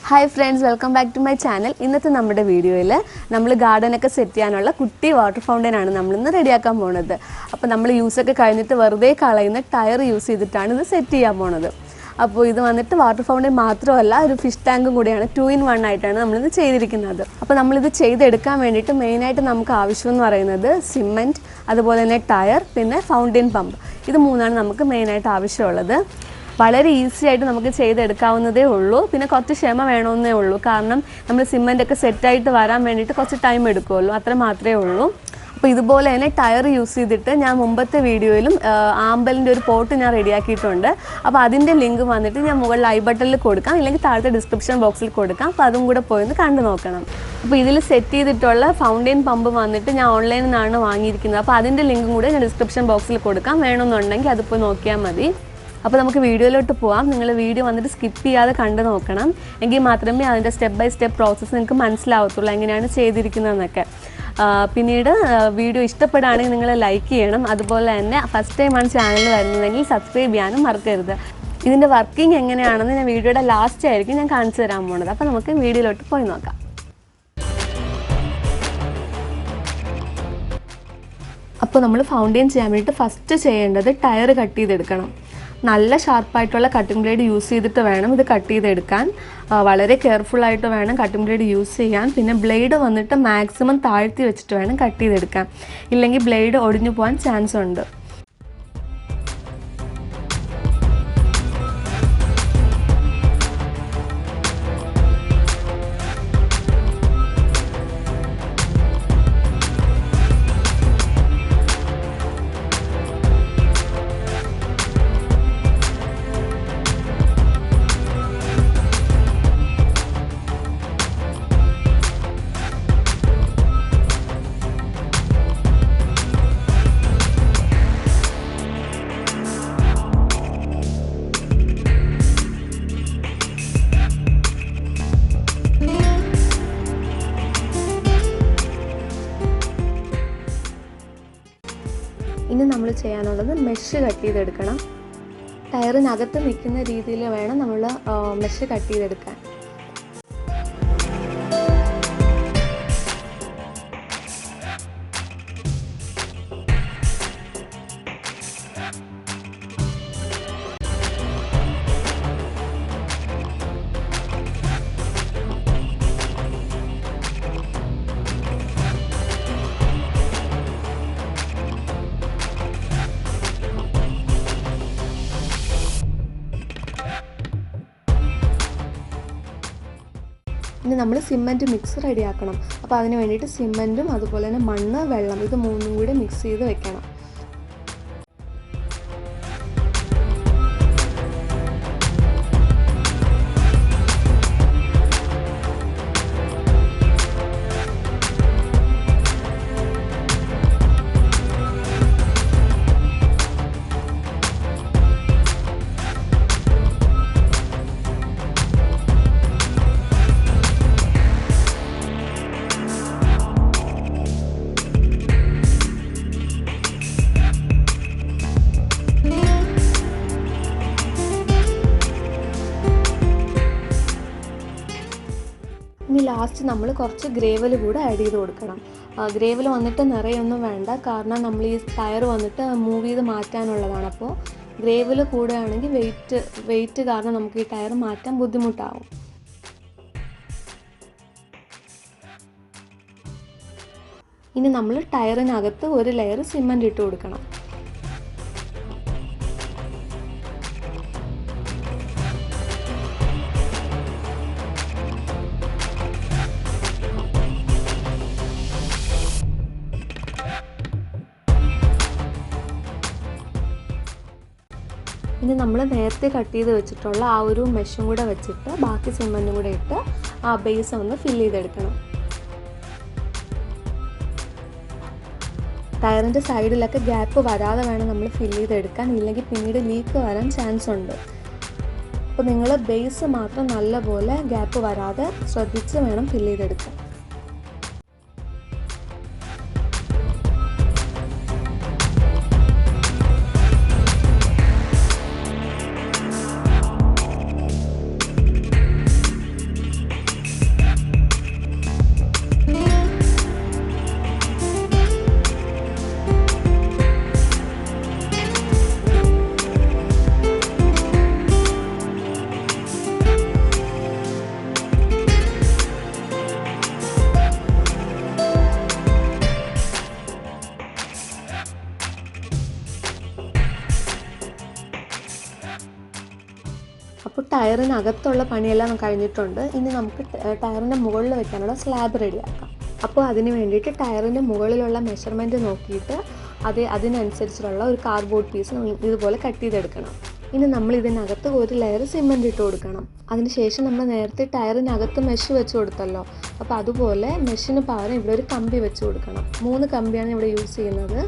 Hi friends, welcome back to my channel. ഇന്നത്തെ നമ്മുടെ വീഡിയോയിൽ നമ്മൾ ഗാർഡൻ ഒക്കെ സെറ്റ് ചെയ്യാനുള്ള കുട്ടി വാട്ടർ ഫൗണ്ടൻ ആണ് നമ്മൾ ഇന്ന് റെഡിയാക്കാൻ പോകുന്നത്. അപ്പോൾ നമ്മൾ യൂസ് ഒക്കെ കഴിഞ്ഞിട്ട് വെറുതെ കളയുന്ന ടയർ യൂസ് ചെയ്തിട്ടാണ് ഇത് സെറ്റ് ചെയ്യാൻ പോകുന്നത്. അപ്പോൾ ഇത് വന്നിട്ട് വാട്ടർ ഫൗണ്ടൻ മാത്രമല്ല ഒരു ഫിഷ് ടാങ്കും കൂടിയാണ് 2 in 1 ആയിട്ടാണ് നമ്മൾ ഇത് ചെയ്തിരിക്കുന്നത്. അപ്പോൾ നമ്മൾ ഇത് ചെയ്തെടുക്കാൻ വേണ്ടിയിട്ട് മെയിൻ ആയിട്ട് നമുക്ക് ആവശ്യം എന്ന് പറയുന്നത് സിമന്റ്, അതുപോലെ തന്നെ ടയർ, പിന്നെ ഫൗണ്ടൻ പമ്പ്. ഇത് മൂന്നാണ് നമുക്ക് മെയിൻ ആയിട്ട് ആവശ്യമുള്ളത്. വളരെ ഈസി ആയിട്ട് നമുക്ക് ചെയ്തെടുക്കാവുന്നതേ ഉള്ളൂ. പിന്നെ കുറച്ച് ക്ഷമ വേണമെന്നേ ഉള്ളൂ. കാരണം നമ്മൾ സിമെൻ്റൊക്കെ സെറ്റായിട്ട് വരാൻ വേണ്ടിയിട്ട് കുറച്ച് ടൈം എടുക്കുമല്ലോ, അത്ര മാത്രമേ ഉള്ളൂ. അപ്പോൾ ഇതുപോലെ തന്നെ ടയർ യൂസ് ചെയ്തിട്ട് ഞാൻ മുമ്പത്തെ വീഡിയോയിലും ആമ്പലിൻ്റെ ഒരു പോട്ട് ഞാൻ റെഡിയാക്കിയിട്ടുണ്ട്. അപ്പോൾ അതിൻ്റെ ലിങ്ക് വന്നിട്ട് ഞാൻ മുകളിൽ ഐ ബട്ടണിൽ കൊടുക്കാം, ഇല്ലെങ്കിൽ താഴത്തെ ഡിസ്ക്രിപ്ഷൻ ബോക്സിൽ കൊടുക്കാം. അപ്പോൾ അതും കൂടെ പോയി കണ്ടു നോക്കണം. അപ്പോൾ ഇതിൽ സെറ്റ് ചെയ്തിട്ടുള്ള ഫൗണ്ടൻ പമ്പ് വന്നിട്ട് ഞാൻ ഓൺലൈനിൽ നിന്നാണ് വാങ്ങിയിരിക്കുന്നത്. അപ്പോൾ അതിൻ്റെ ലിങ്കും കൂടെ ഞാൻ ഡിസ്ക്രിപ്ഷൻ ബോക്സിൽ കൊടുക്കാം. വേണമെന്നുണ്ടെങ്കിൽ അതിപ്പോൾ നോക്കിയാൽ മതി. അപ്പോൾ നമുക്ക് വീഡിയോയിലോട്ട് പോകാം. നിങ്ങൾ വീഡിയോ വന്നിട്ട് സ്കിപ്പ് ചെയ്യാതെ കണ്ടു നോക്കണം, എങ്കിൽ മാത്രമേ അതിൻ്റെ സ്റ്റെപ്പ് ബൈ സ്റ്റെപ്പ് പ്രോസസ്സ് നിങ്ങൾക്ക് മനസ്സിലാവത്തുള്ളൂ എങ്ങനെയാണ് ചെയ്തിരിക്കുന്നതെന്നൊക്കെ. പിന്നീട് വീഡിയോ ഇഷ്ടപ്പെടുകയാണെങ്കിൽ നിങ്ങൾ ലൈക്ക് ചെയ്യണം. അതുപോലെ തന്നെ ഫസ്റ്റ് ടൈമാണ് ചാനൽ വരുന്നതെങ്കിൽ സബ്സ്ക്രൈബ് ചെയ്യാനും മറക്കരുത്. ഇതിൻ്റെ വർക്കിംഗ് എങ്ങനെയാണെന്ന് ഞാൻ വീഡിയോയുടെ ലാസ്റ്റ് ആയിരിക്കും ഞാൻ കാണിച്ചു തരാൻ പോകുന്നത്. അപ്പോൾ നമുക്ക് വീഡിയോയിലോട്ട് പോയി നോക്കാം. അപ്പോൾ നമ്മൾ ഫൗണ്ടൻ ചെയ്യാൻ വേണ്ടിയിട്ട് ഫസ്റ്റ് ചെയ്യേണ്ടത് ടയർ കട്ട് ചെയ്തെടുക്കണം. നല്ല ഷാർപ്പായിട്ടുള്ള കട്ടിംഗ് ബ്ലേഡ് യൂസ് ചെയ്തിട്ട് വേണം ഇത് കട്ട് ചെയ്തെടുക്കാൻ. വളരെ കെയർഫുള്ളായിട്ട് വേണം കട്ടിംഗ് ബ്ലേഡ് യൂസ് ചെയ്യാൻ. പിന്നെ ബ്ലേഡ് വന്നിട്ട് മാക്സിമം താഴ്ത്തി വെച്ചിട്ട് വേണം കട്ട് ചെയ്തെടുക്കാൻ, ഇല്ലെങ്കിൽ ബ്ലേഡ് ഒടിഞ്ഞു പോകാൻ ചാൻസ് ഉണ്ട്. ഇനി നമ്മൾ ചെയ്യാനുള്ളത് മെഷ് കട്ട് ചെയ്തെടുക്കണം. ടയറിനകത്ത് നിൽക്കുന്ന രീതിയിൽ വേണം നമ്മൾ മെഷ് കട്ട് ചെയ്തെടുക്കാൻ. ഇനി നമ്മൾ സിമൻറ്റ് മിക്സ് റെഡിയാക്കണം. അപ്പോൾ അതിന് വേണ്ടിയിട്ട് സിമൻറ്റും അതുപോലെ തന്നെ മണ്ണ്, വെള്ളം ഇത് മൂന്നും കൂടി മിക്സ് ചെയ്ത് വെക്കണം. ഇനി ലാസ്റ്റ് നമ്മൾ കുറച്ച് ഗ്രേവൽ കൂടെ ആഡ് ചെയ്ത് കൊടുക്കണം. ഗ്രേവൽ വന്നിട്ട് നിറയൊന്നും വേണ്ട, കാരണം നമ്മൾ ഈ ടയർ വന്നിട്ട് മൂവ് ചെയ്ത് മാറ്റാനുള്ളതാണ്. അപ്പോൾ ഗ്രേവൽ കൂടുകയാണെങ്കിൽ വെയിറ്റ് കാരണം നമുക്ക് ഈ ടയർ മാറ്റാൻ ബുദ്ധിമുട്ടാവും. ഇനി നമ്മൾ ടയറിനകത്ത് ഒരു ലെയർ സിമൻറ്റ് ഇട്ട് കൊടുക്കണം. ഇനി നമ്മൾ നേരത്തെ കട്ട് ചെയ്ത് വെച്ചിട്ടുള്ള ആ ഒരു മെഷും കൂടെ വെച്ചിട്ട് ബാക്കി സിമൻറ്റും കൂടെ ഇട്ട് ആ ബേസ് ഒന്ന് ഫില്ല് ചെയ്തെടുക്കണം. ടയറിൻ്റെ സൈഡിലൊക്കെ ഗ്യാപ്പ് വരാതെ വേണം നമ്മൾ ഫില്ല് ചെയ്തെടുക്കാൻ, ഇല്ലെങ്കിൽ പിന്നീട് ലീക്ക് വരാൻ ചാൻസ് ഉണ്ട്. അപ്പോൾ നിങ്ങൾ ബേസ് മാത്രം നല്ലപോലെ ഗ്യാപ്പ് വരാതെ ശ്രദ്ധിച്ച് വേണം ഫില്ല് ചെയ്തെടുക്കാൻ. അപ്പോൾ ടയറിനകത്തുള്ള പണിയെല്ലാം കഴിഞ്ഞിട്ടുണ്ട്. ഇനി നമുക്ക് ടയറിൻ്റെ മുകളിൽ വെക്കാനുള്ള സ്ലാബ് റെഡിയാക്കാം. അപ്പോൾ അതിന് വേണ്ടിയിട്ട് ടയറിൻ്റെ മുകളിലുള്ള മെഷർമെൻറ്റ് നോക്കിയിട്ട് അതിനനുസരിച്ചുള്ള ഒരു കാർഡ്ബോർഡ് പീസ് ഇതുപോലെ കട്ട് ചെയ്തെടുക്കണം. ഇനി നമ്മൾ ഇതിനകത്ത് ഒരു ലെയർ സിമൻറ്റ് ഇട്ട് കൊടുക്കണം. അതിനുശേഷം നമ്മൾ നേരത്തെ ടയറിനകത്ത് മെഷ് വെച്ച് കൊടുത്തല്ലോ, അപ്പോൾ അതുപോലെ മെഷിന് പകരം ഇവിടെ ഒരു കമ്പി വെച്ച് കൊടുക്കണം. 3 കമ്പിയാണ് ഇവിടെ യൂസ് ചെയ്യുന്നത്.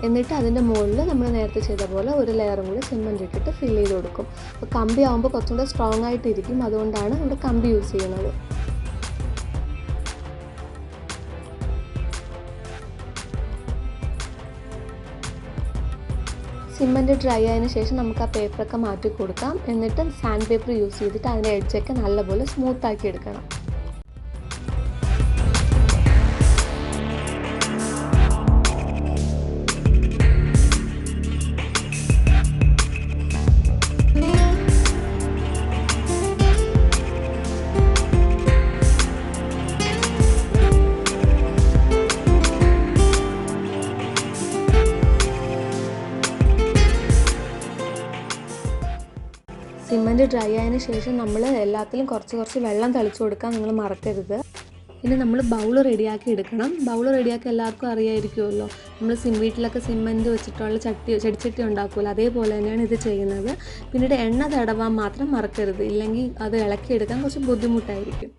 എന്നിട്ട് അതിൻ്റെ മുകളിൽ നമ്മൾ നേരത്തെ ചെയ്ത പോലെ ഒരു ലെയറും കൂടി സിമൻറ്റ് ഇട്ടിട്ട് ഫില്ല് ചെയ്ത് കൊടുക്കും. അപ്പോൾ കമ്പി ആകുമ്പോൾ കുറച്ചും കൂടെ സ്ട്രോങ് ആയിട്ടിരിക്കും, അതുകൊണ്ടാണ് ഇവിടെ കമ്പി യൂസ് ചെയ്യുന്നത്. സിമൻറ്റ് ഡ്രൈ ആയതിനു ശേഷം നമുക്ക് ആ പേപ്പറൊക്കെ മാറ്റി കൊടുക്കാം. എന്നിട്ട് സാൻഡ് പേപ്പർ യൂസ് ചെയ്തിട്ട് അതിൻ്റെ എഡ്ജൊക്കെ നല്ലപോലെ സ്മൂത്താക്കി എടുക്കണം. സിമൻറ്റ് ഡ്രൈ ആയതിനു ശേഷം നമ്മൾ എല്ലാത്തിലും കുറച്ച് വെള്ളം തളിച്ചു കൊടുക്കാൻ നിങ്ങൾ മറക്കരുത്. ഇനി നമ്മൾ ബൗൾ റെഡിയാക്കി എടുക്കണം. ബൗൾ റെഡിയാക്കി എല്ലാവർക്കും അറിയായിരിക്കുമല്ലോ, നമ്മൾ വീട്ടിലൊക്കെ സിമൻറ്റ് വെച്ചിട്ടുള്ള ചെടിച്ചട്ടി ഉണ്ടാക്കുമല്ലോ, അതേപോലെ തന്നെയാണ് ഇത് ചെയ്യുന്നത്. പിന്നീട് എണ്ണ തടവാൻ മാത്രം മറക്കരുത്, ഇല്ലെങ്കിൽ അത് ഇളക്കിയെടുക്കാൻ കുറച്ച് ബുദ്ധിമുട്ടായിരിക്കും.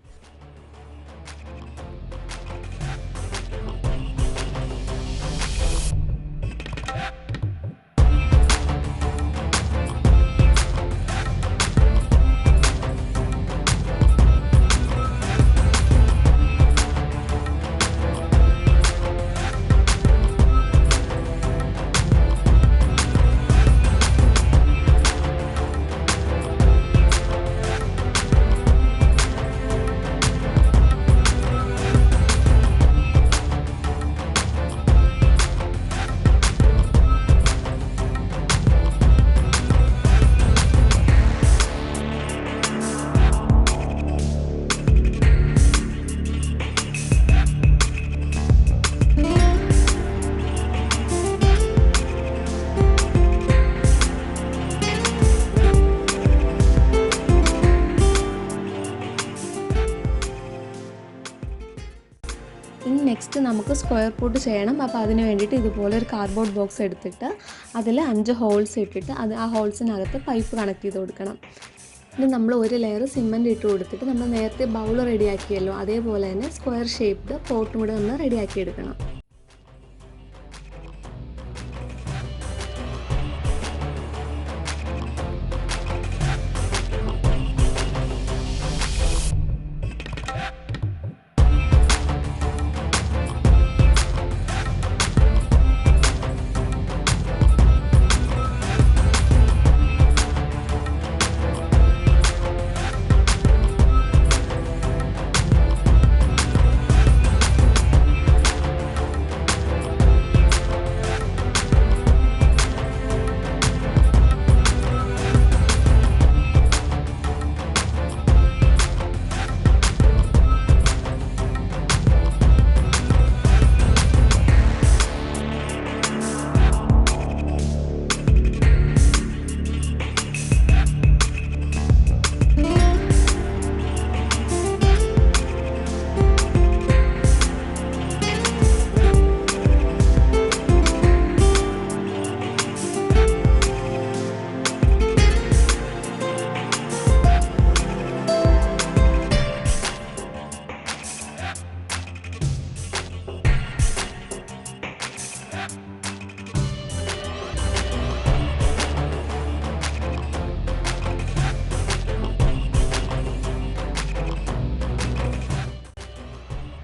ഇനി നെക്സ്റ്റ് നമുക്ക് സ്ക്വയർ പോട്ട് ചെയ്യണം. അപ്പോൾ അതിന് വേണ്ടിയിട്ട് ഇതുപോലെ ഒരു കാർഡ്ബോർഡ് ബോക്സ് എടുത്തിട്ട് അതിൽ 5 ഹോൾസ് ഇട്ടിട്ട് ആ ഹോൾസിനകത്ത് പൈപ്പ് കണക്ട് ചെയ്ത് കൊടുക്കണം. ഇനി നമ്മൾ ഒരു ലെയർ സിമൻറ്റ് ഇട്ട് കൊടുത്തിട്ട് നമ്മൾ നേരത്തെ ബൗൾ റെഡിയാക്കിയല്ലോ, അതേപോലെ തന്നെ സ്ക്വയർ ഷേപ്ഡ് പോട്ടും കൂടെ ഒന്ന് റെഡിയാക്കി എടുക്കണം.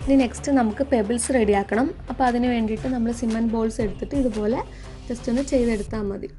ഇനി നെക്സ്റ്റ് നമുക്ക് പെബിൾസ് റെഡിയാക്കണം. അപ്പോൾ അതിന് വേണ്ടിയിട്ട് നമ്മൾ സിമൻറ്റ് ബോൾസ് എടുത്തിട്ട് ഇതുപോലെ ജസ്റ്റ് ഒന്ന് ചെയ്തെടുത്താൽ മതി.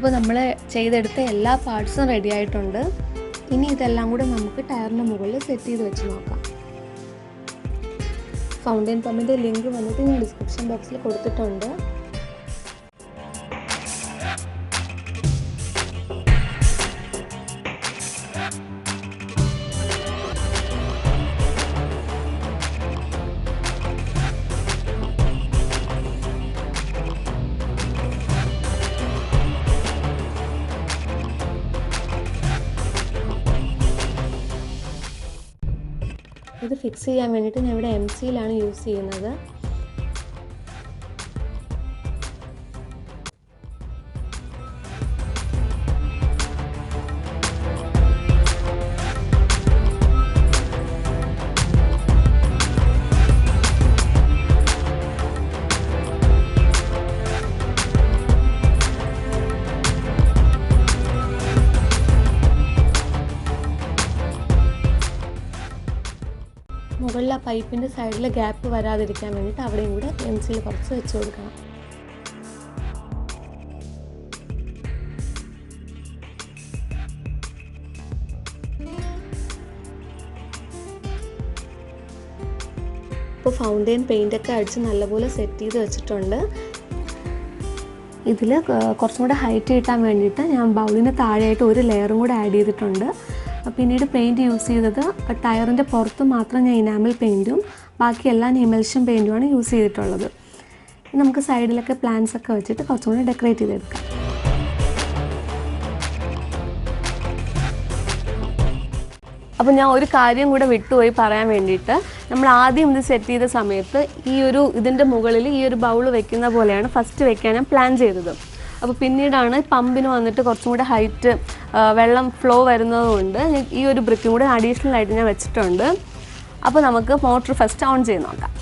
അപ്പോൾ നമ്മൾ ചെയ്തെടുത്ത എല്ലാ പാർട്സും റെഡി ആയിട്ടുണ്ട്. ഇനി ഇതെല്ലാം കൂടെ നമുക്ക് ടയറിൻ്റെ മുകളിൽ സെറ്റ് ചെയ്ത് വെച്ച് നോക്കാം. ഫൗണ്ടൈൻ പമ്പിൻ്റെ ലിങ്ക് വന്നിട്ട് ഞാൻ ഡിസ്ക്രിപ്ഷൻ ബോക്സിൽ കൊടുത്തിട്ടുണ്ട്. ഇത് ഫിക്സ് ചെയ്യാൻ വേണ്ടിയിട്ട് ഞാൻ ഇവിടെ MC-യിലാണ് യൂസ് ചെയ്യുന്നത്. മുകളിൽ ആ പൈപ്പിൻ്റെ സൈഡിൽ ഗ്യാപ്പ് വരാതിരിക്കാൻ വേണ്ടിയിട്ട് അവിടെയും കൂടെ MC-യിൽ കുറച്ച് വെച്ച് കൊടുക്കണം. ഇപ്പോൾ ഫൗണ്ടെയിൻ പെയിൻ്റൊക്കെ അടിച്ച് നല്ലപോലെ സെറ്റ് ചെയ്ത് വെച്ചിട്ടുണ്ട്. ഇതിൽ കുറച്ചും കൂടെ ഹൈറ്റ് കിട്ടാൻ വേണ്ടിയിട്ട് ഞാൻ ബൗളിന് താഴെയായിട്ട് ഒരു ലെയറും കൂടെ ആഡ് ചെയ്തിട്ടുണ്ട്. പിന്നീട് പെയിൻറ്റ് യൂസ് ചെയ്തത് ടയറിൻ്റെ പുറത്ത് മാത്രം ഞാൻ ഇനാമൽ പെയിൻറ്റും ബാക്കിയെല്ലാം എമൽഷൻ പെയിൻറ്റുമാണ് യൂസ് ചെയ്തിട്ടുള്ളത്. നമുക്ക് സൈഡിലൊക്കെ പ്ലാന്റ്സ് ഒക്കെ വെച്ചിട്ട് കുറച്ചും കൂടി ഡെക്കറേറ്റ് ചെയ്തെടുക്കാം. അപ്പോൾ ഞാൻ ഒരു കാര്യം കൂടെ വിട്ടുപോയി പറയാൻ വേണ്ടിയിട്ട്, നമ്മൾ ആദ്യം ഇത് സെറ്റ് ചെയ്ത സമയത്ത് ഇതിൻ്റെ മുകളിൽ ഈ ഒരു ബൗൾ വെക്കുന്ന പോലെയാണ് ഫസ്റ്റ് വെക്കാൻ ഞാൻ പ്ലാൻ ചെയ്തത്. അപ്പോൾ പിന്നീടാണ് പമ്പിന് വന്നിട്ട് കുറച്ചും കൂടെ ഹൈറ്റ് വെള്ളം ഫ്ലോ വരുന്നതുകൊണ്ട് ഈ ഒരു ബ്രിക്കും കൂടെ അഡീഷണൽ ആയിട്ട് ഞാൻ വെച്ചിട്ടുണ്ട്. അപ്പോൾ നമുക്ക് മോട്ടർ ഫസ്റ്റ് ഓൺ ചെയ്ത് നോക്കാം.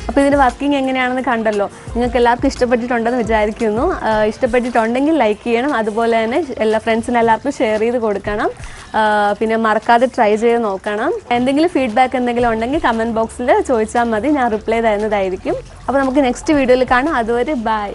അപ്പോൾ ഇതിൻ്റെ വർക്കിംഗ് എങ്ങനെയാണെന്ന് കണ്ടല്ലോ. നിങ്ങൾക്ക് എല്ലാവർക്കും ഇഷ്ടപ്പെട്ടിട്ടുണ്ടെന്ന് വിചാരിക്കുന്നു. ഇഷ്ടപ്പെട്ടിട്ടുണ്ടെങ്കിൽ ലൈക്ക് ചെയ്യണം. അതുപോലെ തന്നെ എല്ലാ ഫ്രണ്ട്സിനും എല്ലാവർക്കും ഷെയർ ചെയ്ത് കൊടുക്കണം. പിന്നെ മറക്കാതെ ട്രൈ ചെയ്ത് നോക്കണം. എന്തെങ്കിലും ഫീഡ്ബാക്ക് എന്തെങ്കിലും ഉണ്ടെങ്കിൽ കമൻറ്റ് ബോക്സിൽ ചോദിച്ചാൽ മതി, ഞാൻ റിപ്ലൈ തരുന്നതായിരിക്കും. അപ്പോൾ നമുക്ക് നെക്സ്റ്റ് വീഡിയോയിൽ കാണാം. അതുവരെ ബൈ.